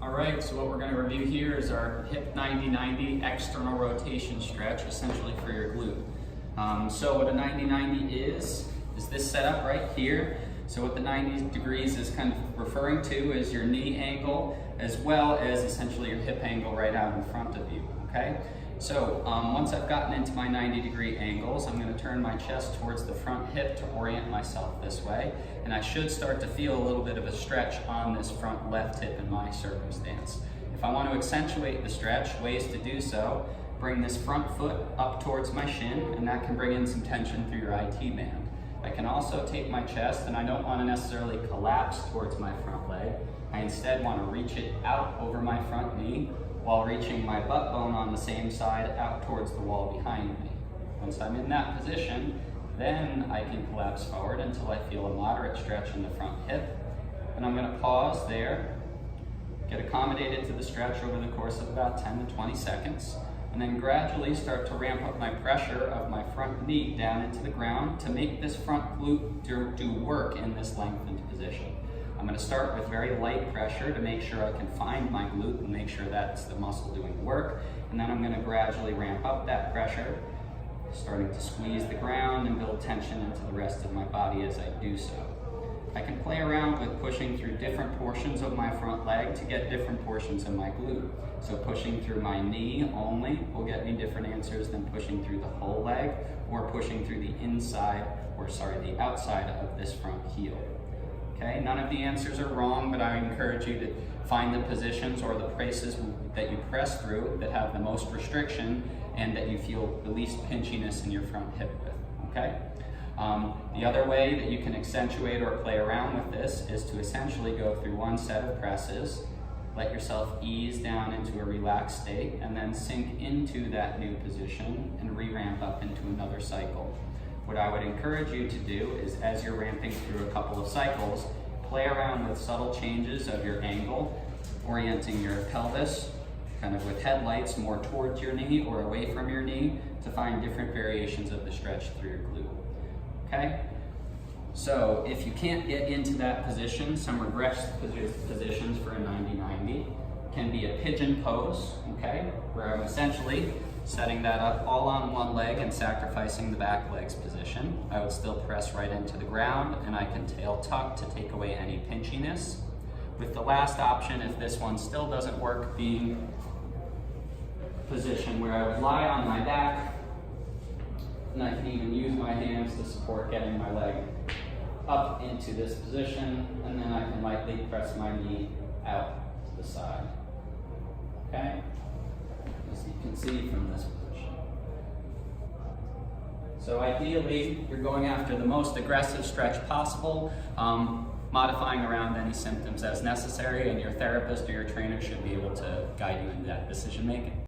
All right, so what we're going to review here is our hip 90-90 external rotation stretch, essentially for your glute. So what a 90-90 is this setup right here. So what the 90 degrees is kind of referring to is your knee angle as well as essentially your hip angle right out in front of you, okay? So once I've gotten into my 90-degree angles, I'm going to turn my chest towards the front hip to orient myself this way, and I should start to feel a little bit of a stretch on this front left hip in my circumstance. If I want to accentuate the stretch, ways to do so: bring this front foot up towards my shin, and that can bring in some tension through your IT band. I can also take my chest, and I don't want to necessarily collapse towards my front leg. I instead want to reach it out over my front knee while reaching my butt bone on the same side out towards the wall behind me. Once I'm in that position, then I can collapse forward until I feel a moderate stretch in the front hip. And I'm going to pause there, get accommodated to the stretch over the course of about 10 to 20 seconds, and then gradually start to ramp up my pressure of my front knee down into the ground to make this front glute do work in this lengthened position. I'm going to start with very light pressure to make sure I can find my glute and make sure that's the muscle doing work, and then I'm going to gradually ramp up that pressure, starting to squeeze the ground and build tension into the rest of my body as I do so. I can play around with pushing through different portions of my front leg to get different portions of my glute. So pushing through my knee only will get me different answers than pushing through the whole leg, or pushing through the the outside of this front heel. Okay, none of the answers are wrong, but I encourage you to find the positions or the places that you press through that have the most restriction and that you feel the least pinchiness in your front hip with, okay? The other way that you can accentuate or play around with this is to essentially go through one set of presses, let yourself ease down into a relaxed state, and then sink into that new position and re-ramp up into another cycle. What I would encourage you to do is, as you're ramping through a couple of cycles, play around with subtle changes of your angle, orienting your pelvis kind of with headlights more towards your knee or away from your knee to find different variations of the stretch through your glute. Okay? So if you can't get into that position, some regressed positions for a 90-90 can be a pigeon pose, okay? Where I'm essentially setting that up all on one leg and sacrificing the back leg's position. I would still press right into the ground, and I can tail tuck to take away any pinchiness. With the last option, if this one still doesn't work, being a position where I would lie on my back, and I can even use my hands to support getting my leg up into this position, and then I can lightly press my knee out to the side. Okay? As you can see from this position. So ideally, you're going after the most aggressive stretch possible, modifying around any symptoms as necessary, and your therapist or your trainer should be able to guide you in that decision making.